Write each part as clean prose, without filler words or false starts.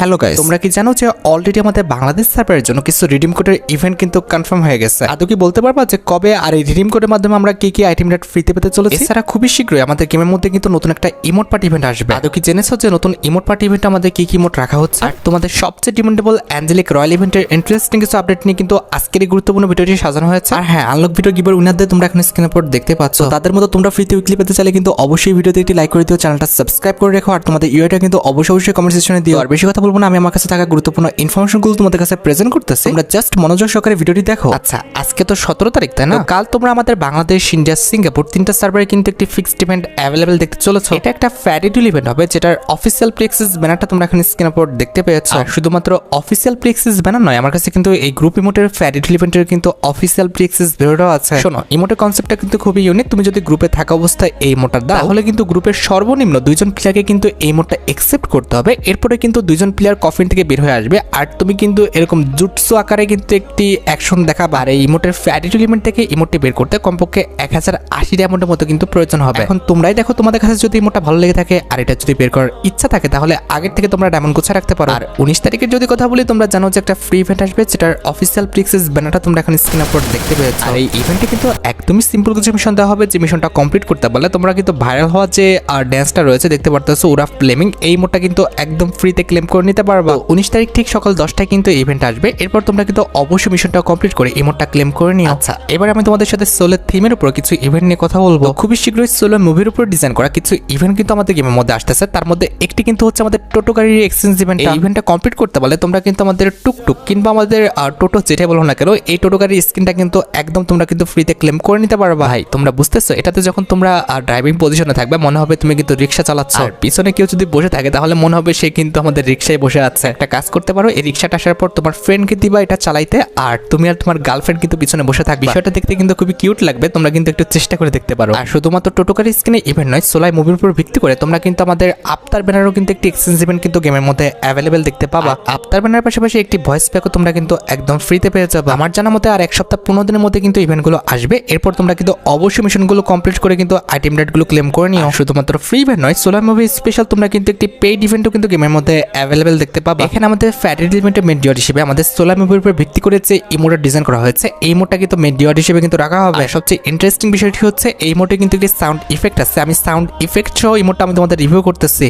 Hello guys, তোমরা কি জানো যে অলরেডি আমাদের বাংলাদেশ সার্ভারের জন্য কিছু রিডিম কোডের ইভেন্ট কিন্তু কনফার্ম হয়ে গেছে। আদৌ কি বলতে পারবা যে কবে আর এই রিডিম কোডের মাধ্যমে আমরা কি কি আইটেম রেট ফ্রিতে পেতে চলেছি? এছাড়া খুবই শীঘ্রই আমাদের গেমের মধ্যে কিন্তু নতুন একটা ইমোট পার্টি ইভেন্ট আসবে। আদৌ কি জেনেছো যে নতুন ইমোট পার্টি ইভেন্টে আমাদের কি কি ইমোট রাখা হচ্ছে? আর তোমাদের সবচেয়ে ডিমান্ডেবল অ্যাঞ্জেলিক রয়্যাল ইভেন্টের ইন্টারেস্টিং কিছু আপডেট নিয়ে কিন্তু আজকের এই গুরুত্বপূর্ণ ভিডিওটি সাজানো হয়েছে। আর হ্যাঁ, আনলক ভিডিও গিভার উইনারদের তোমরা এখন স্ক্রিনের উপর দেখতে পাচ্ছ। তাদের মতো তোমরা ফ্রিতে উইকলি পেতে চাইলে কিন্তু অবশ্যই ভিডিওতে একটি লাইক করে দিও, চ্যানেলটা সাবস্ক্রাইব করে রেখো, আর তোমাদের ইউআইটা কিন্তু অবশ্যই কমেন্ট সেকশনে দিও। আর বেশি কথা বলবো না, আমি আমার কাছে থাকা গুরুত্বপূর্ণ ইনফরমেশনগুলো তোমাদের কাছে প্রেজেন্ট করতেছি, তোমরা জাস্ট মনোযোগ সহকারে ভিডিওটি দেখো। আচ্ছা, আজকে তো 17 তারিখ, তাই না? কাল তোমরা আমাদের বাংলাদেশ, ইন্ডিয়া, সিঙ্গাপুর তিনটা সার্ভারে কিন্তু একটি ফিক্সড ইভেন্ট অ্যাভেলেবেল দেখতে চলেছো। এটা একটা ফ্যারিডুল ইভেন্ট হবে, যেটার অফিসিয়াল প্লেক্সিস ব্যানারটা তোমরা এখন স্ক্রিনের উপর দেখতে পেয়েছো। আর শুধুমাত্র অফিসিয়াল প্লেক্সিস ব্যানার নয়, আমার কাছে কিন্তু এই গ্রুপ ইমোটের ফ্যারিডুল ইভেন্টের কিন্তু অফিসিয়াল প্লেক্সিস বেরোটাও আছে। শোনো, ইমোটের কনসেপ্টটা কিন্তু খুবই ইউনিক। তুমি যদি গ্রুপে থাকা অবস্থায় এই ইমোটটা দাও, তাহলে কিন্তু গ্রুপের সর্বনিম্ন 2জন প্লেয়ারকে কিন্তু এই ইমোটটা একসেপ্ট করতে হবে। এরপরে কিন্তু 2জন প্লেয়ার কফিন থেকে বের হয়ে আসবে, আর তুমি কিন্তু এরকম জুটসু আকারে কিন্তু একটি অ্যাকশন দেখাবে। আর এই ইমোটের ফ্যারিডুল ইভেন্ট থেকে ইমোটটি বের করতে কমপক্ষে 1080 ডায়মন্ডের মতো কিন্তু প্রয়োজন হবে। এখন তোমরাই দেখো, তোমাদের কাছে যদি ইমোটটা ভালো লেগে থাকে আর এটা যদি বের করার ইচ্ছা থাকে, তাহলে আগের থেকে তোমরা ডায়মন্ড গুছা রাখতে পারো। আর 19 তারিখের যদি কথা বলি, তোমরা জানো যে একটা ফ্রি ইভেন্ট আসবে, যেটার অফিসিয়াল প্লেক্সিস ব্যানারটা তোমরা এখন স্ক্রিনের উপর দেখতে পেয়েছো। আর এই ইভেন্টে কিন্তু একদমই সিম্পল কিছু মিশন দেওয়া হবে, যে মিশনটা কমপ্লিট করতে পারলে তোমরা কিন্তু ভাইরাল হওয়া যে ড্যান্সটা রয়েছে দেখতে পারতেছো, উরাফ ফ্লেমিং, এই ইমোটটা কিন্তু একদম ফ্রিতে ক্লেম করে নিতে পারবা। 19 তারিখ ঠিক সকাল 10টায় কিন্তু ইভেন্ট আসবে। এরপর তোমরা কিন্তু অবশ্যই মিশনটা কমপ্লিট করে ইমোটটা ক্লেম করে নিও। আচ্ছা, এবার আমি তোমাদের সাথে সোলের থিমের উপর কিছু ইভেন্ট নিয়ে কথা বলবো। খুবই শীঘ্রই সোলো মুভির উপর ডিজাইন করা কিছু ইভেন্ট কিন্তু আমাদের গেমের মধ্যে আসতেছে। তার মধ্যে একটি কিন্তু হচ্ছে আমাদের টোটো গাড়ির এক্সচেঞ্জ ইভেন্ট। এই ইভেন্টটা কমপ্লিট করতে পারলে তোমরা কিন্তু আমাদের টুকটুক কিংবা আমাদের টোটো যেটাই বলো না কেন, এই টোটো গাড়ির স্ক্রিনটা কিন্তু একদম তোমরা কিন্তু ফ্রিতে ক্লেম করে নিতে পারবা। ভাই, তোমরা বুঝতেছো, এটাতে যখন তোমরা ড্রাইভিং পজিশনে থাকবে, মনে হবে তুমি কিন্তু রিক্সা চালাচ্ছ। আর পিছনে কেউ যদি বসে থাকে, তাহলে মনে হবে সে কিন্তু আমাদের রিক্সায় বসে আছে। একটা কাজ করতে পারো, এই রিক্সাটা আসার পর তোমার ফ্রেন্ডকে দিবা এটা চালাইতে, আর তুমি আর তোমার গার্লফ্রেন্ড কিন্তু পিছনে বসে থাকবে। বিষয়টা দেখতে কিন্তু খুবই কিউট লাগবে, তোমরা কিন্তু একটু চেষ্টা করে দেখতে পারো। আর শুধুমাত্র টোটোকার স্ক্রিনে ইভেন্ট নয়, সোলাই মুভির উপর ভিত্তি করে তোমরা কিন্তু আমাদের আফতার ব্যানারও কিন্তু একটি এক্সচেঞ্জ ইভেন্ট কিন্তু গেমের মধ্যে অ্যাভেলেবেল দেখতে পাবা। আফতার ব্যানার পাশাপাশি একটি ভয়েস প্যাকও তোমরা কিন্তু একদম ফ্রিতে পেয়ে যাবে। আমার জানা মতে আর 1 সপ্তাহ 15 দিনের মধ্যে কিন্তু ইভেন্টগুলো আসবে। এরপর তোমরা কিন্তু অবশ্যই মিশনগুলো কমপ্লিট করে কিন্তু আইটেম রেটগুলো ক্লেম করে নিও। শুধুমাত্র ফ্রি ইভেন্ট নয়, সোলাই মুভি স্পেশাল তোমরা কিন্তু একটি পেইড ইভেন্টও কিন্তু গেমের মধ্যে অ্যাভেলেবেল দেখতে পাবা। এখানে আমাদের ফ্যারিডুল ইভেন্টের মেন ডিওর হিসেবে আমাদের সোলাই মুভির উপর ভিত্তি করে যে ইমোটটা ডিজাইন করা হয়েছে, এই ইমোটটা কিন্তু মেন ডিওর হিসেবে কিন্তু রাখা হবে। সবচেয়ে ইন্টারেস্টিং বিষয়টি হচ্ছে এই ইমোটে কিন্তু একটি সাউন্ড ইফেক্ট আছে। আমি সাউন্ড ইফেক্ট সহ ইমোটটা আমি তোমাদের রিভিউ করতেছি।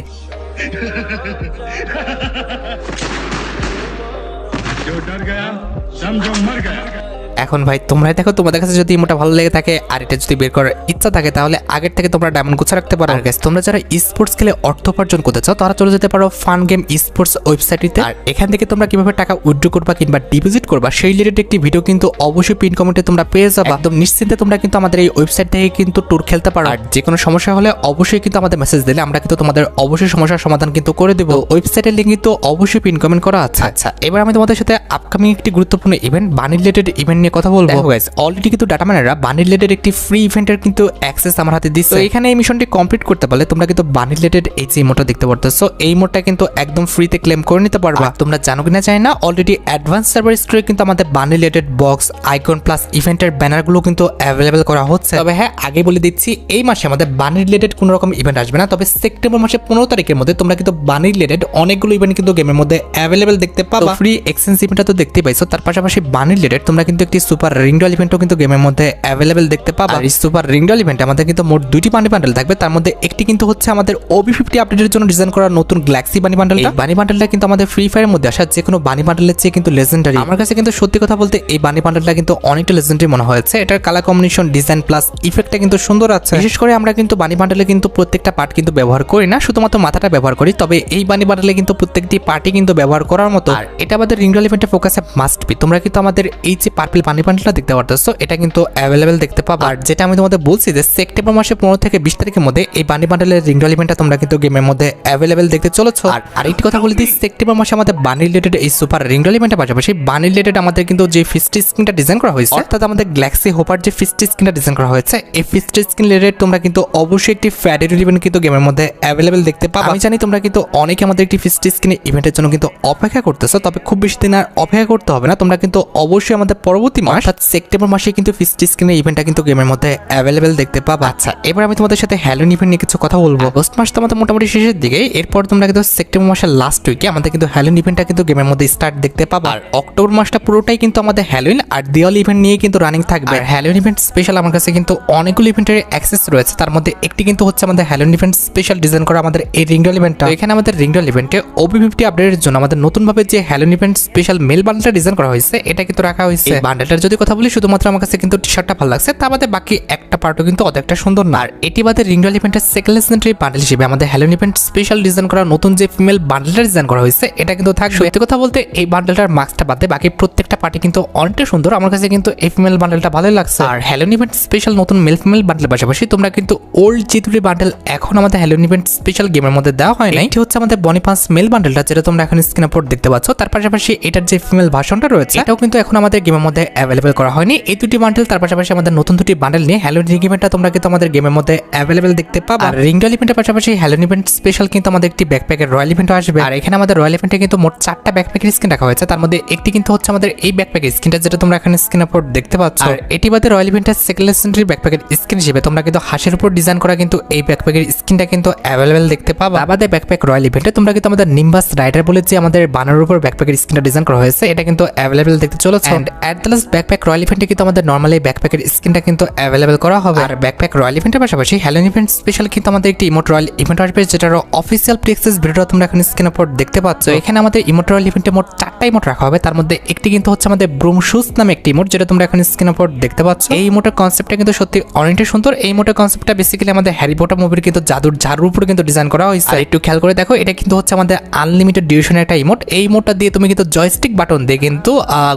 এখন ভাই, তোমরাই দেখো, তোমাদের কাছে যদি ইমোটা ভালো লেগে থাকে আর এটা যদি বের করার ইচ্ছা থাকে, তাহলে আগের থেকে তোমরা ডায়মন্ড গুছা রাখতে পারো। আর গাইস, তোমরা যারা স্পোর্টস খেলে অর্থ উপার্জন করতে চাও, তারা চলে যেতে পারো ফান গেম স্পোর্টস ওয়েবসাইটটিতে। আর এখান থেকে তোমরা কিভাবে টাকা উইথড্র করবা কিংবা ডিপোজিট করবা, সেই রিলেটেড একটি ভিডিও কিন্তু অবশ্যই পিন কমেন্টে তোমরা পেয়ে যাবে। একদম নিশ্চিন্তে তোমরা কিন্তু আমাদের এই ওয়েবসাইট থেকে কিন্তু ট্যুর খেলতে পারো। আর যে কোনো সমস্যা হলে অবশ্যই কিন্তু আমাদের মেসেজ দিলে আমরা কিন্তু তোমাদের অবশ্যই সমস্যার সমাধান কিন্তু করে দেবো। ওয়েবসাইটের লিঙ্ক কিন্তু অবশ্যই পিন কমেন্ট করা আছে। আচ্ছা, এবার আমি তোমাদের সাথে আপকামিং একটি গুরুত্বপূর্ণ ইভেন্ট, বানি রিলেটেড ইভেন্ট নিয়ে কথা বলবো। গাইস, অলরেডি কিন্তু ডাটা মাইনাররা বানি রিলেটেড একটি ফ্রি ইভেন্টের কিন্তু অ্যাক্সেস আমার হাতে দিচ্ছে। তো এখানে এই মিশনটি কমপ্লিট করতে পারলে তোমরা কিন্তু বানি রিলেটেড এই যে ইমোটটা দেখতে পারতেছো, এই ইমোটটা কিন্তু একদম ফ্রিতে ক্লেম করে নিতে পারবা। তোমরা জানো কিনা জানি না, অলরেডি অ্যাডভান্স সার্ভার স্টোরে কিন্তু আমাদের বানি রিলেটেড বক্স, আইকন প্লাস ইভেন্টের ব্যানারগুলো কিন্তু অ্যাভেলেবেল করা হচ্ছে। তবে হ্যাঁ, আগে বলে দিচ্ছি, এই মাসে আমাদের বানি রিলেটেড কোনো রকম ইভেন্ট আসবে না। তবে সেপ্টেম্বর মাসে 15 তারিখের মধ্যে তোমরা কিন্তু বানি রিলেটেড অনেকগুলো ইভেন্ট কিন্তু গেমের মধ্যে অ্যাভেলেবেল দেখতে পাবা। ফ্রি এক্সচেঞ্জ ইভেন্টটা তো দেখতেই পাইছো, তার পাশাপাশি বানি রিলেটেড তোমরা কিন্তু একটি সুপার রিংডল ইভেন্টও কিন্তু গেমের মধ্যে অ্যাভেলেবেল দেখতে পাবা। আর এই সুপার রিংডল ইভেন্টে আমাদের কিন্তু মোট 2টি বানি বান্ডেল থাকবে। তার মধ্যে একটি কিন্তু হচ্ছে আমাদের OB50 আপডেটের জন্য ডিজাইন করা নতুন গ্যালাক্সি বানি বান্ডেলটা। এই বানি বান্ডেলটা কিন্তু আমাদের ফ্রি ফায়ারের মধ্যে আসা যে কোনো বানি বান্ডেলের চেয়ে কিন্তু লেজেন্ডারি। আমার কাছে কিন্তু সত্যি কথা বলতে এই বানি বান্ডেলটা কিন্তু অনেকটা লেজেন্ডারি মনে হয়েছে। এটার কালার কম্বিনেশন, ডিজাইন প্লাস ইফেক্টটা কিন্তু সুন্দর আছে। বিশেষ করে আমরা কিন্তু বানি বান্ডেলে কিন্তু প্রত্যেকটা পার্ট কিন্তু ব্যবহার করি না, শুধুমাত্র মাথাটা ব্যবহার করি। তবে এই বানি বান্ডেলে কিন্তু প্রত্যেকটি পার্টই কিন্তু ব্যবহার করার মতো। আর এটা আমাদের রিংডল ইভেন্টে ফোকাসে মাস্ট বি। তোমরা কিন্তু আমাদের এই যে পার্পল বানি বান্ডেলটা দেখতে পারতেছো, এটা কিন্তু অ্যাভেলেবেল দেখতে পাবা। আর যেটা আমি তোমাদের বলছি যে সেপ্টেম্বর মাসে 15 থেকে 20 তারিখের মধ্যে এই বানি বান্ডেলের রিংডল ইভেন্টটা তোমরা কিন্তু গেমের মধ্যে অ্যাভেলেবেল দেখতে চলেছো। আর আরেকটি কথা বলে দিই, সেপ্টেম্বর মাসে আমাদের বানি রিলেটেড এই সুপার রিংডল ইভেন্টের পাশাপাশি বানি রিলেটেড আমাদের কিন্তু যে ফিস্ট স্ক্রিনটা ডিজাইন করা হয়েছে, অর্থাৎ আমাদের গ্যালাক্সি হোপার যে ফিস্ট স্ক্রিনটা ডিজাইন করা হয়েছে, এই ফিস্ট স্ক্রিন রিলেটেড তোমরা কিন্তু অবশ্যই একটি ফ্যারিডুল ইভেন্ট কিন্তু গেমের মধ্যে অ্যাভেলেবেল দেখতে পাবা। আমি জানি তোমরা কিন্তু অনেকে আমাদের একটি ফিস্ট স্ক্রিন ইভেন্টের জন্য কিন্তু অপেক্ষা করতেছো, তবে খুব বেশি দিন আর অপেক্ষা করতে হবে না। তোমরা কিন্তু অবশ্যই আমাদের পরবর্তী পরবর্তী মাস অর্থাৎ সেপ্টেম্বর মাসে কিন্তু ফিস্ট স্ক্রিনের ইভেন্টটা কিন্তু গেমের মধ্যে অ্যাভেলেবেল দেখতে পাবা। আচ্ছা, এবার আমি তোমাদের সাথে হ্যালোইন ইভেন্ট নিয়ে কিছু কথা বলবো। আগস্ট মাস তো আমাদের মোটামুটি শেষের দিকে, এরপর তোমরা কিন্তু সেপ্টেম্বর মাসের লাস্ট উইকে আমাদের কিন্তু হ্যালোইন ইভেন্টটা কিন্তু গেমের মধ্যে স্টার্ট দেখতে পাবা। আর অক্টোবর মাসটা পুরোটাই কিন্তু আমাদের হ্যালোইন আর দিওয়ালি ইভেন্ট নিয়ে কিন্তু রানিং থাকবে। আর হ্যালোইন ইভেন্ট স্পেশাল আমার কাছে কিন্তু অনেকগুলো ইভেন্টের অ্যাক্সেস রয়েছে, তার মধ্যে একটি কিন্তু হচ্ছে আমাদের হ্যালোইন ইভেন্ট স্পেশাল ডিজাইন করা আমাদের এই রিংডল ইভেন্টটা। এখানে আমাদের রিংডল ইভেন্টে OB50 আপডেটের জন্য আমাদের নতুনভাবে যে হ্যালোইন ইভেন্ট স্পেশাল মেল বান্ডেলটা ডিজাইন করা হয়েছে এটা কিন্তু রাখা হয়েছে। বান্ডেলটার যদি কথা বলি, শুধুমাত্র আমার কাছে কিন্তু টি-শার্টটা ভালো লাগছে, তা বাদে বাকি একটা পার্টও কিন্তু অনেকটা সুন্দর না। আর এটি বাদে রিংডল ইভেন্টের সেকেন্ড লেজেন্ডারি বান্ডেল হিসেবে আমাদের হ্যালোইন ইভেন্ট স্পেশাল ডিজাইন করা নতুন যে ফিমেল বান্ডেলটা ডিজাইন করা হয়েছে এটা কিন্তু থাকবে। সত্যি কথা বলতে এই বান্ডেলটার মাস্কটা বাদে বাকি প্রত্যেকটা পার্টি কিন্তু অনেকটা সুন্দর, আমার কাছে কিন্তু এই ফিমেল বান্ডেলটা ভালোই লাগছে। আর হ্যালোইন ইভেন্ট স্পেশাল নতুন মেল ফিমেল বান্ডেল পাশাপাশি তোমরা কিন্তু ওল্ড যে দুটি বান্ডেল এখন আমাদের হ্যালোইন ইভেন্ট স্পেশাল গেমের মধ্যে দেওয়া হয় না, এটি হচ্ছে আমাদের বনিপাস মেল বান্ডেলটা, যেটা তোমরা এখন স্ক্রিনে পর দেখতে পাচ্ছ। তার পাশাপাশি এটার যে ফিমেল ভার্সনটা রয়েছে এটাও কিন্তু এখন আমাদের গেমের মধ্যে অ্যাভেলেবেল করা হয়নি। এই দুটি বান্ডেল তার পাশাপাশি আমাদের নতুন দুটি বান্ডেল নিয়ে হ্যালোইন রিং ইভেন্টটা তোমরা কিন্তু আমাদের গেমের মধ্যে অ্যাভেলেবেল দেখতে পাবা। আর রিংডল ইভেন্টের পাশাপাশি হ্যালোইন ইভেন্ট স্পেশাল কিন্তু আমাদের একটি ব্যাকপ্যাকের রয়্যাল ইভেন্ট আসবে। আর এখানে আমাদের রয়্যাল ইভেন্টে কিন্তু মোট 4টা ব্যাকপ্যাকের স্কিন রাখা হয়েছে, তার মধ্যে একটি কিন্তু হচ্ছে আমাদের এই ব্যাকপ্যাকের স্কিনটা, যেটা তোমরা এখানে স্ক্রিনের উপর দেখতে পাচ্ছ। আর এটি বাদে রয়্যাল ইভেন্টের সেকেন্ড লেজেন্ডারি ব্যাকপ্যাকের স্কিন হিসেবে তোমরা কিন্তু হাঁসের উপর ডিজাইন করা কিন্তু এই ব্যাকপ্যাকের স্কিনটা কিন্তু অ্যাভেলেবেল দেখতে পাবা। আমাদের ব্যাকপ্যাক রয়্যাল ইভেন্টে তোমরা কিন্তু আমাদের নিম্বাস রাইডার বলে যে আমাদের বানার উপর ব্যাকপ্যাকের স্কিনটা ডিজাইন করা হয়েছে এটা কিন্তু অ্যাভেলেবেল দেখতে চলেছে। And at the last backpack royal ইভেন্টে কিন্তু আমাদের নরমালি ব্যাকপ্যাকের স্কিনটা কিন্তু অ্যাভেলেবেল করা হবে। আর ব্যাকপ্যাক রয়্যাল ইভেন্টের পাশাপাশি হ্যালোইন ইভেন্ট স্পেশাল কিন্তু আমাদের একটি ইমোট রয়্যাল ইভেন্ট আসবে, যেটার অফিসিয়াল প্রিএক্সেস ভিডিওটা তোমরা এখন স্ক্রিনের উপর দেখতে পাচ্ছ। এখানে আমাদের ইমোট রয়্যাল ইভেন্টে মোট 4টা ইমোট রাখা হবে, তার মধ্যে একটি কিন্তু হচ্ছে আমাদের ব্রুম শুজ নামে একটি ইমোট, যেটা তোমরা এখন স্ক্রিনের উপর দেখতে পাচ্ছ। এই ইমোটের কনসেপ্টটা কিন্তু সত্যি অনেকটা সুন্দর। এই ইমোটের কনসেপ্টটা বেসিক্যালি আমাদের হ্যারি পটার মুভির কিন্তু জাদুর ঝাড়ুর উপরে কিন্তু ডিজাইন করা হয়েছে। একটু খেয়াল করে দেখো, এটা কিন্তু হচ্ছে আমাদের আনলিমিটেড ডিউরেশনের একটা ইমোট। এই ইমোটটা দিয়ে তুমি কিন্তু জয়স্টিক বাটন দিয়ে কিন্তু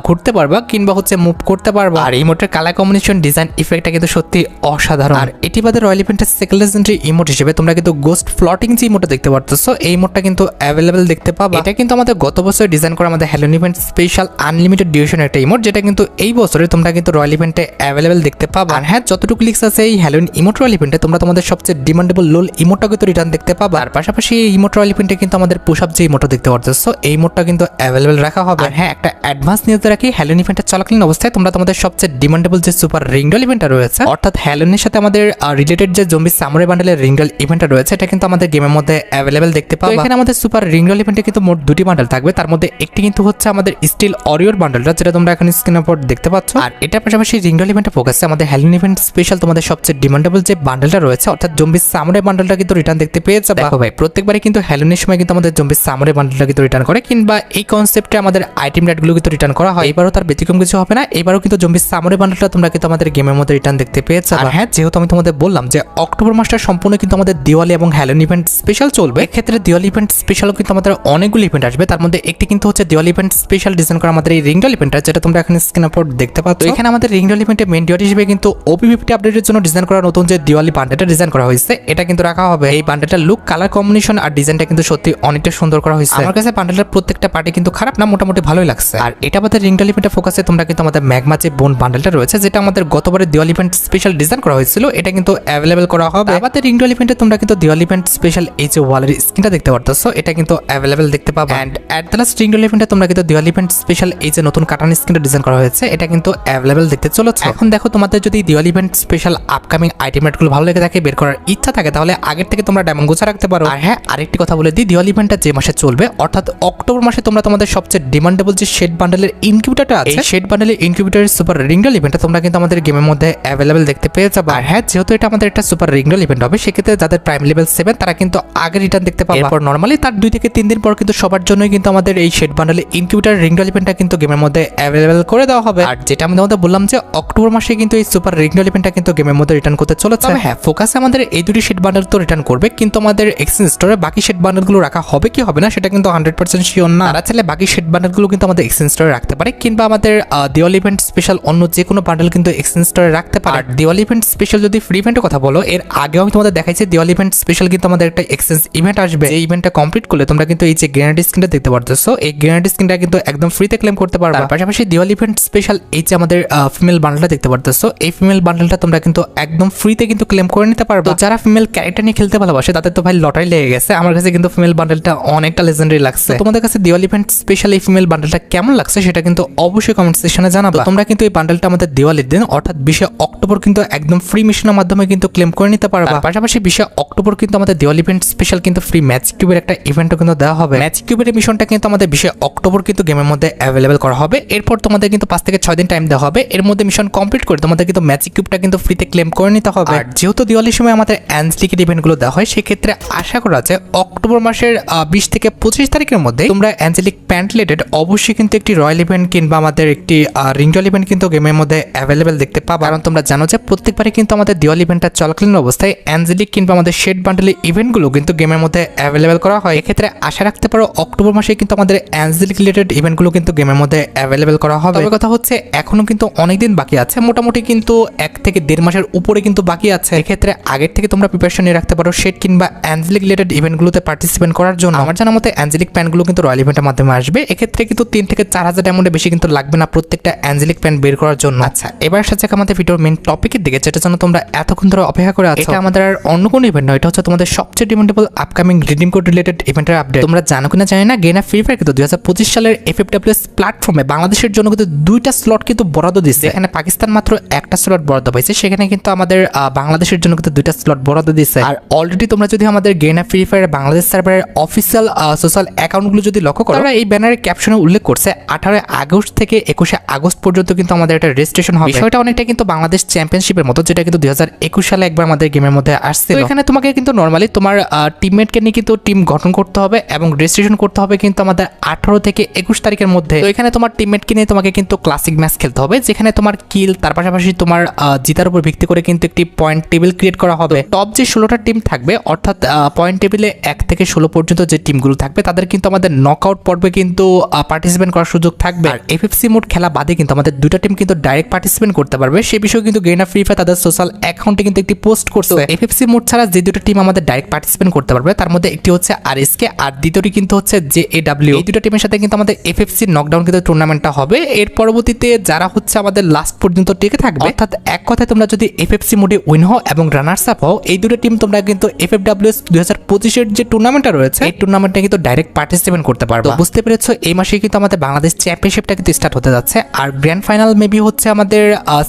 ঘুরতে পারবা কিংবা হচ্ছে মুভ করতে পারবা। আর ইমোটের কালার কম্বিনেশন ডিজাইন ইফেক্টটা কিন্তু সত্যি অসাধারণ। আর এটি বাদে রয়্যাল ইভেন্টের সেকেন্ড লেজেন্ডারি ইমোট হিসেবে তোমরা কিন্তু গোস্ট ফ্লটিং যে ইমোটটা দেখতে পারতেছো, এই ইমোটটা কিন্তু অ্যাভেলেবেল দেখতে পাবা। এটা কিন্তু আমাদের গত বছর ডিজাইন করা আমাদের হ্যালোইন ইভেন্ট স্পেশাল আনলিমিটেড ডিউরেশনের একটা ইমোট, যেটা কিন্তু এই বছরে তোমরা কিন্তু রয়্যাল ইভেন্টে অ্যাভেলেবেল দেখতে পাবা। আর হ্যাঁ, যতটুকু লিক্স আছে এই হ্যালোইন ইমোট রয়্যাল ইভেন্টে তোমরা তোমাদের সবচেয়ে ডিমান্ডেবল লোল ইমোটটা কিন্তু রিটার্ন দেখতে পাবা। আর পাশাপাশি এই ইমোট রয়্যাল ইভেন্টে কিন্তু আমাদের পুশ আপ যে ইমোটটা দেখতে পারতেছো, এই ইমোটটা কিন্তু অ্যাভেলেবেল রাখা হবে। আর হ্যাঁ, একটা অ্যাডভান্স নিউজ রাখি, হ্যালোইন ইভেন্টের চলাকালীন অবস্থায় তোমরা তোমাদের সবচেয়ে ডিমান্ডেবল যে সুপার রিংডল ইভেন্টটা রয়েছে, অর্থাৎ হ্যালোইনের সাথে আমাদের রিলেটেড যে জম্বি সামুরাই বান্ডেলের রিংডল ইভেন্টটা রয়েছে, এটা কিন্তু আমাদের গেমের মধ্যে অ্যাভেলেবেল দেখতে পাবা। এখানে আমাদের সুপার রিংডল ইভেন্টে কিন্তু মোট 2টি বান্ডেল থাকবে, তার মধ্যে একটি কিন্তু হচ্ছে আমাদের স্টিল অরিওর বান্ডেলটা, যেটা তোমরা এখন স্ক্রিনের উপর দেখতে পাচ্ছ। আর এটার পাশাপাশি রিংডল ইভেন্টে ফোকাসে আমাদের হ্যালোইন ইভেন্ট স্পেশাল তোমাদের সবচেয়ে ডিমান্ডেবল যে বান্ডেলটা রয়েছে, অর্থাৎ জম্বি সামুরাই বান্ডেলটা কিন্তু রিটার্ন দেখতে পেয়ে যাবে। দেখো ভাই, প্রত্যেকবারই কিন্তু হ্যালোইনের সময় কিন্তু আমাদের জম্বি সামুরাই বান্ডেলটা কিন্তু রিটার্ন করে, কিংবা এই কনসেপ্টে আমাদের আইটেম রেটগুলো কিন্তু রিটার্ন করা হয়। এবারও তার ব্যতিক্রম কিছু হবে না, এবারও কিন্তু জম্বি সামুরাই বান্ডেলটা তোমরা কিন্তু আমাদের গেমের মধ্যে রিটার্ন দেখতে পেয়ে যাবে। আর হ্যাঁ, যেহেতু আমি তোমাদের বললাম যে অক্টোবর মাসটা সম্পূর্ণ কিন্তু আমাদের দিওয়ালি এবং হ্যালোইন ইভেন্ট স্পেশাল চলবে, এক্ষেত্রে দিওয়ালি ইভেন্ট স্পেশালও কিন্তু আমাদের অনেকগুলো ইভেন্ট আসবে, তার মধ্যে একটি কিন্তু হচ্ছে দিওয়ালি ইভেন্ট স্পেশাল ডিজাইন করা আমাদের এই রিংডল ইভেন্টটা, যেটা তোমরা এখন স্ক্রিনের উপর দেখতে পাচ্ছ। এখানে আমাদের রিংডল ইভেন্টে মেইন ডিওয়ালি হিসেবে কিন্তু OB50 আপডেটের জন্য ডিজাইন করা নতুন যে দিওয়ালি বান্ডেলটা ডিজাইন করা হয়েছে এটা কিন্তু রাখা হবে। এই বান্ডেলটার লুক, কালার কম্বিনেশন আর ডিজাইনটা কিন্তু সত্যি অনেকটা সুন্দর করা হয়েছে। আমার কাছে বান্ডেলটার প্রত্যেকটা পার্টি কিন্তু খারাপ না, মোটামুটি ভালোই লাগছে। আর এটা আমাদের রিংডল ইভেন্টে ফোকাসে তোমরা কিন্তু আমাদের ম্যাগমা যে বোন বান্ডেলটা রয়েছে, যেটা আমাদের গতবারের দিওয়ালি ইভেন্ট স্পেশাল ডিজাইন করা হয়েছিল, এটা কিন্তু অ্যাভেলেবেল করা হবে। আমাদের রিংডল ইভেন্টে তোমরা কিন্তু দিওয়ালি ইভেন্ট স্পেশাল এই যে ওয়ালের স্ক্রিনটা দেখতে পারতেছো, এটা কিন্তু অ্যাভেলেবেল দেখতে পাবে। এন্ড অ্যাট দ্য লাস্ট রিংডল ইভেন্টে তোমরা কিন্তু দিওয়ালি ইভেন্ট স্পেশাল এই যে নতুন কাটান স্ক্রিনটা ডিজাইন করা হয়েছে, এটা কিন্তু অ্যাভেলেবেল দেখতে চলেছে। এখন দেখো, তোমাদের যদি Diwali event special upcoming item রেটগুলো ভালো লেগে থাকে, বের করার ইচ্ছা থাকে, তাহলে আগের থেকে তোমরা ডায়মন্ড গোছা রাখতে পারো। আর হ্যাঁ, আরেকটি কথা বলে দিই, দিওয়ালি ইভেন্টটা যে মাসে চলবে, অর্থাৎ অক্টোবর মাসে তোমরা তোমাদের সবচেয়ে ডিমান্ডেবল যে শেড বান্ডেলের ইনকিউবেটরটা আছে, এই শেড বান্ডেলের ইনকিউবেটরের সুপার রিংডল ইভেন্টটা তোমরা কিন্তু আমাদের গেমের মধ্যে অ্যাভেলেবেল দেখতে পেয়ে যাবে। আর হ্যাঁ, যেহেতু এটা আমাদের একটা সুপার রিংডল ইভেন্ট হবে, সেক্ষেত্রে যাদের প্রাইম লেভেল 7 তারা কিন্তু আগে রিটার্ন দেখতে পাবে। এরপর নরমালি তার 2 থেকে 3 দিন পর কিন্তু সবার জন্যই কিন্তু আমাদের এই শেড বান্ডেলের ইনকিউবেটর রিংডল ইভেন্টটা কিন্তু গেমের মধ্যে অ্যাভেলেবেল করে দেওয়া হবে। আর যেটা আমি তোমাদের বললাম যে অক্টোবর মাসে কিন্তু এই সুপার রিংডল ইভেন্টটা কিন্তু গেমের মধ্যে রিটার্ন করতে চলেছে। হ্যাঁ, ফোকাসে আমাদের এই 2টি শেড বান্ডেল তো রিটার্ন করবে, কিন্তু আমাদের এক্সচেঞ্জ স্টোরে বাকি শেড বান্ডেলগুলো রাখা হবে কি হবে না সেটা কিন্তু 100% শিওর না। তারা চাইলে বাকি শেড বান্ডেলগুলো কিন্তু আমাদের এক্সচেঞ্জ স্টোরে রাখতে পারে, কিংবা আমাদের দিওয়ালি ইভেন্ট স্পেশাল অন্য যে কোনো বান্ডেল কিন্তু এক্সচেঞ্জ স্টোরে রাখতে পারে। আর দিওয়ালি ইভেন্ট স্পেশাল যদি ফ্রি ইভেন্টের কথা বলো, এর আগেও আমি তোমাদের দেখাইছি দিওয়ালি ইভেন্ট স্পেশাল কিন্তু আমাদের একটা এক্সচেঞ্জ ইভেন্ট আসবে। এই ইভেন্টটা কমপ্লিট করলে তোমরা কিন্তু এই যে গ্রেনেড স্কিনটা দেখতে পারতেছো, এই গ্রেনেড স্কিনটা কিন্তু একদম ফ্রিতে ক্লেম করতে পারবে। পাশাপাশি দিওয়ালি ইভেন্ট স্পেশাল এই যে আমাদের ফিমেল বান্ডেলটা দেখতে পারতেছো, এই ফিমেল বান্ডেলটা তোমরা কিন্তু একদম ফ্রিতে কিন্তু ক্লেম করে নিতে পারবে। তো যারা ফিমেল ক্যারেক্টার নিয়ে খেলতে ভালোবাসে তাদের তো ভাই লটারি লেগে গেছে। আমার কাছে কিন্তু ফিমেল বান্ডেলটা অনেকটা লেজেন্ডারি লাগছে। তোমাদের কাছে দিওয়ালি ইভেন্ট স্পেশাল এই ফিমেল বান্ডেলটা কেমন লাগছে সেটা কিন্তু অবশ্যই কমেন্ট সেকশনে সেকশনে জানাবা। তোমরা কিন্তু এই বান্ডেলটা আমাদের দিওয়ালির দিন অর্থাৎ 20 অক্টোবর কিন্তু একদম ফ্রি মিশনের মাধ্যমে কিন্তু ক্লেম করে নিতে পারবা। পাশাপাশি 20 অক্টোবর কিন্তু আমাদের দিওয়ালি ইভেন্ট স্পেশাল কিন্তু ফ্রি ম্যাজিক কিউবের একটা ইভেন্টও কিন্তু দেওয়া হবে। ম্যাজিক কিউবের মিশনটা কিন্তু আমাদের 20 অক্টোবর কিন্তু গেমের মধ্যে অ্যাভেলেবল করা হবে। এরপর তোমাদের কিন্তু 5 থেকে 6 দিন টাইম দেওয়া হবে। এর মধ্যে মিশন কমপ্লিট করে তোমাদের কিন্তু ম্যাজিক কিউবটা কিন্তু ফ্রিতে ক্লেম করে নিতে হবে। আর যেহেতু দিওয়ালির সময় আমাদের অ্যাঞ্জেলিকের ইভেন্টগুলো দেওয়া হয়, সেক্ষেত্রে আশা করা যায় অক্টোবর মাসের 20 থেকে 25 তারিখের মধ্যে তোমরা অ্যাঞ্জেলিক প্যান্ট রিলেটেড অবশ্যই কিন্তু একটি রয়্যাল ইভেন্ট কিংবা আমাদের একটি রিংডল ইভেন্ট কিন্তু গেমের মধ্যে অ্যাভেলেবল দেখতে পাবে। কারণ তোমরা জানো যে প্রত্যেকবারে কিন্তু আমাদের দিওয়ালি ইভেন্টটা চলাকালীন অবস্থায় অ্যাঞ্জেলিক কিংবা আমাদের শেড বান্ডেলের ইভেন্টগুলো কিন্তু গেমের মধ্যে অ্যাভেলেবল করা হয়। এক্ষেত্রে আশা রাখতে পারো অক্টোবর মাসে কিন্তু আমাদের অ্যাঞ্জেলিক রিলেটেড ইভেন্টগুলো কিন্তু গেমের মধ্যে অ্যাভেলেবল করা হবে। তবে কথা হচ্ছে এখনো কিন্তু অনেক দিন বাকি আছে, মোটামুটি কিন্তু 1 থেকে 1.5 মাসের উপরে কিন্তু বাকি আছে। এক্ষেত্রে আগের থেকে তোমরা প্রিপারেশন নিয়ে রাখতে পারো শেড কিংবা অ্যাঞ্জেলিক রিলেটেড ইভেন্টগুলোতে পার্টিসিপেট করার জন্য। আমার জানা মতে অ্যাঞ্জেলিক প্যানগুলো কিন্তু রয়্যাল ইভেন্টের মাধ্যমে আসবে। এক্ষেত্রে কিন্তু 3 থেকে 4,000 ডায়মন্ডে বেশি কিন্তু লাগবে না প্রত্যেকটা অ্যাঞ্জেলিক প্যান বের করার জন্য। আচ্ছা, এবার সাথে আমাদের ভিডিওর মেইন টপিকের দিকে, যেটা জন্য তোমরা এতক্ষণ ধরে অপেক্ষা করে আছো। এটা আমাদের আর অন্য কোনো ইভেন্ট নয়, এটা হচ্ছে তোমাদের সবচেয়ে demandable upcoming redeem code related ইভেন্টের আপডেট। তোমরা জানো কিনা জানি না, গেনা ফ্রি ফায়ার কিন্তু 2025 সালের FFWS প্ল্যাটফর্মে বাংলাদেশের জন্য কিন্তু 2টা স্লট কিন্তু বরাদ্দ দিচ্ছে। এখানে পাকিস্তান মাত্র 1টা স্লট বরাদ্দ পাইছে, সেখানে কিন্তু আমাদের বাংলাদেশের জন্য কিন্তু 2টা স্লট বরাদ্দ দিচ্ছে। আর অলরেডি তোমরা যদি আমাদের গেনা ফ্রি ফায়ার বাংলাদেশ সার্ভারের অফিসিয়াল সোশ্যাল অ্যাকাউন্টগুলো যদি লক্ষ্য করো, তারা এই ব্যানারের ক্যাপশনে উল্লেখ করছে 18 আগস্ট থেকে 21 আগস্ট পর্যন্ত কিন্তু আমাদের একটা রেজিস্ট্রেশন হবে। বিষয়টা অনেকটা কিন্তু বাংলাদেশ চ্যাম্পিয়নশিপের মতো, যেটা কিন্তু 2021 সালে একবার আমাদের গেমের মধ্যে আসছে। তো এখানে তোমাকে কিন্তু নরমালি তোমার টিমমেটকে নিয়ে কিন্তু টিম গঠন করতে হবে এবং রেজিস্ট্রেশন করতে হবে কিন্তু আমাদের 18 থেকে 21 তারিখের মধ্যে। তো এখানে তোমার টিমমেটকে নিয়ে তোমাকে কিন্তু ক্লাসিক ম্যাচ খেলতে হবে, যেখানে তোমার কিল তার পাশাপাশি তোমার জিতার উপর ভিত্তি করে কিন্তু একটি পয়েন্ট টেবিল ক্রিয়েট করা হবে। টপ যে 16টা টিম থাকবে, অর্থাৎ পয়েন্ট টেবিলে 1 থেকে 16 পর্যন্ত যে টিমগুলো থাকবে, তাদের কিন্তু আমাদের নকআউট পর্বে কিন্তু পার্টিসিপেট করার সুযোগ থাকবে। আর এফএফসি মোড খেলা বাদে কিন্তু আমাদের 2টা টিম কিন্তু ডাইরেক্ট পার্টিসিপেট করতে পারবে। সেই বিষয়ে কিন্তু গেনা ফ্রি ফায়ার তাদের সোশ্যাল অ্যাকাউন্টে কিন্তু একটি পোস্ট করছে। এফএফসি মোড ছাড়া যে 2টা টিম আমাদের ডাইরেক্ট পার্টিসিপেট করতে পারবে, তার মধ্যে একটি হচ্ছে আরএসকে আর দ্বিতীয়টি কিন্তু হচ্ছে JAW। এই 2টা টিমের সাথে কিন্তু আমাদের এফএফসি নকডাউন কিন্তু টুর্নামেন্টটা হবে। এর পরবর্তীতে যারা হচ্ছে আমাদের লাস্ট পর্যন্ত টিকে থাকবে, অর্থাৎ এক কথায় তোমরা যদি এফএফসি মোডে উইন হও এবং রানার্স আপ হও, এই 2টা টিম তোমরা কিন্তু FFWS 2025 এর যে টুর্নামেন্টটা রয়েছে, এই টুর্নামেন্টে কিন্তু ডাইরেক্ট পার্টিসিপেট করতে পারবে। বুঝতে পেরেছো, এই মাসে কিন্তু আমাদের বাংলাদেশ চ্যাম্পিয়নশিপটা কিন্তু স্টার্ট হতে যাচ্ছে। আর গ্র্যান্ড ফাইনাল মেবি হচ্ছে আমাদের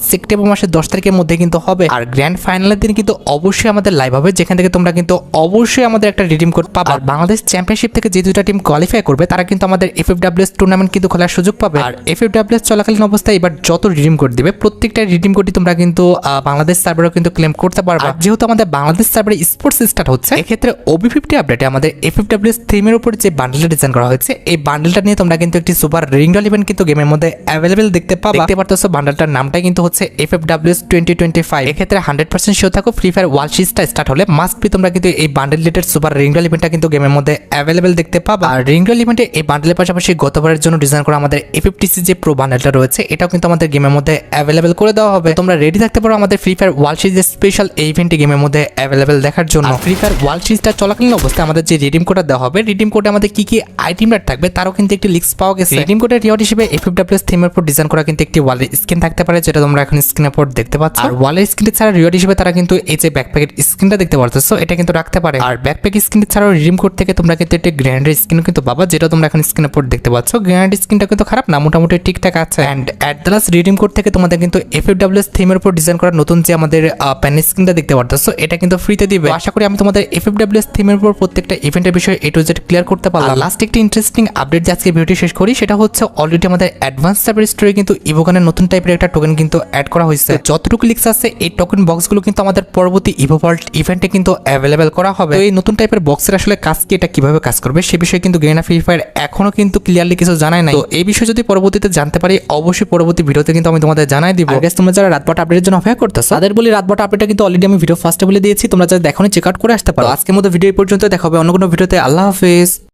সেপ্টেম্বর মাসের 10 তারিখের মধ্যে কিন্তু হবে। আর গ্র্যান্ড ফাইনালের দিন কিন্তু অবশ্যই আমাদের লাইভ হবে, যেখান থেকে তোমরা কিন্তু অবশ্যই আমাদের একটা রিডিম কোড পাবে। আর বাংলাদেশ চ্যাম্পিয়নশিপ থেকে যে 2টা টিম কোয়ালিফাই করবে, তারা কিন্তু আমাদের FFWS টুর্নামেন্ট কিন্তু খোলার সুযোগ পাবে। আর FFWS চলাকালীন অবস্থায় এবার যত রিডিম কোড দিবে, প্রত্যেকটা রিডিম কোডই তোমরা কিন্তু বাংলাদেশ সার্ভারেও কিন্তু ক্লেম করতে পারবে। আর যেহেতু আমাদের বাংলাদেশ সার্ভারে স্পোর্টস স্টার্ট হচ্ছে, এক্ষেত্রে OB50 আপডেটে আমাদের FFWS থিমের উপর যে বান্ডেলটা ডিজাইন করা হয়েছে, এই বান্ডেলটা নিয়ে তোমরা কিন্তু একটি সুপার রিংডল ইভেন্ট কিন্তু গেমের মধ্যে অ্যাভেলেবল দেখতে পাবে। দেখতে পারতেছো বান্ডেলটার নামটা কিন্তু হচ্ছে FFWS 2025। এক্ষেত্রে 100% শিওর থাকো, ফ্রি ফায়ার ওয়ার্ল্ড সিরিজটা স্টার্ট হলে মাস্ট বি তোমরা কিন্তু এই বান্ডেল রিলেটেড সুপার রিংডল ইভেন্টটা কিন্তু গেমের মধ্যে অ্যাভেলেবল দেখতে পাবে। আর রিংডল ইভেন্টে এই বান্ডেলের পাশাপাশি গতবারের জন্য ডিজাইন করা আমাদের FFTC যে প্রো বান্ডেলটা রয়েছে, এটাও কিন্তু আমাদের গেমের মধ্যে অ্যাভেলেবল করে দেওয়া হবে। তোমরা রেডি থাকতে পারো আমাদের ফ্রি ফায়ার ওয়ার্ল্ড সিরিজের স্পেশাল এই ইভেন্টটি গেমের মধ্যে অ্যাভেলেবল দেখার জন্য। ফ্রি ফায়ার ওয়ার্ল্ড সিরিজটা চলাকালীন অবস্থায় আমাদের যে রিডিম কোডটা দেওয়া হবে, রিডিম কোডে আমাদের কি কি আইটেম রেট থাকবে তারও কিন্তু একটি লিস্ট পাওয়া গেছে। রিডিম কোডের রিওয়ার্ড হিসেবে FFWS থিমের উপর ডিজাইন করা কিন্তু একটি ওয়ালের স্ক্রিন থাকতে পারে, যেটা তোমরা এখন স্ক্রিনের উপর দেখতে পাচ্ছ। আর ওয়ালের স্ক্রিন ছাড়া রিওয়ার্ড হিসেবে তারা কিন্তু এই যে ব্যাকপ্যাকের স্ক্রিনটা দেখতে পারতেছো, এটা কিন্তু রাখতে পারে। আর ব্যাকপ্যাক স্ক্রিন ছাড়াও রিডিম কোড থেকে তোমরা কিন্তু একটা গ্র্যান্ডের স্ক্রিন কিন্তু পাবা, যেটা তোমরা এখন স্ক্রিনের উপর দেখতে পাচ্ছ। গ্র্যান্ড স্ক্রিনটা কিন্তু খারাপ না, মোটামুটি ঠিকঠাক আছে। And at the last redeem code থেকে তোমাদের কিন্তু FFWS থিমের উপর ডিজাইন করা নতুন যে আমাদের প্যান স্ক্রিনটা দেখতে পারতেছো, এটা কিন্তু ফ্রিতে দিবে। আশা করি আমি তোমাদের FFWS থিমের উপর প্রত্যেকটা ইভেন্টের বিষয়ে A to Z ক্লিয়ার করতে পারলাম। লাস্ট একটি ইন্টারেস্টিং আপডেট যে আজকে ভিডিওটি শেষ করি, সেটা হচ্ছে অলরেডি আমাদের অ্যাডভান্স সার্ভার স্টোরে কিন্তু ইভোগানের নতুন টাইপের একটা টোকেন কিন্তু অ্যাড করা হয়েছে। যতটুকু লিক্স আছে, এই টোকেন বক্সগুলো কিন্তু আমাদের পরবর্তী ইভোভল্ট ইভেন্টে কিন্তু অ্যাভেলেবল করা হবে। তো এই নতুন টাইপের বক্সের আসলে কাজ কি, এটা কিভাবে কাজ করবে, সে বিষয়ে কিন্তু গেনা ফ্রি ফায়ার এখনো কিন্তু ক্লিয়ারলি কিছু জানায় নাই। তো এই বিষয়ে যদি পরবর্তীতে জানতে পারি, অবশ্যই পরবর্তী ভিডিওতে কিন্তু আমি তোমাদের জানাই দিব। আর গাইস, তোমরা যারা রাতবাট আপডেটের জন্য অপেক্ষা করতেছো, তাদের বলি রাতবাট আপডেটটা কিন্তু অলরেডি আমি ভিডিও ফার্স্টে বলে দিয়েছি, তোমরা যারা দেখোনি চেক আউট করে আসতে পারো। আজকের মতো ভিডিও এই পর্যন্ত, দেখা হবে অন্য কোনো ভিডিওতে। আল্লাহ হাফেজ।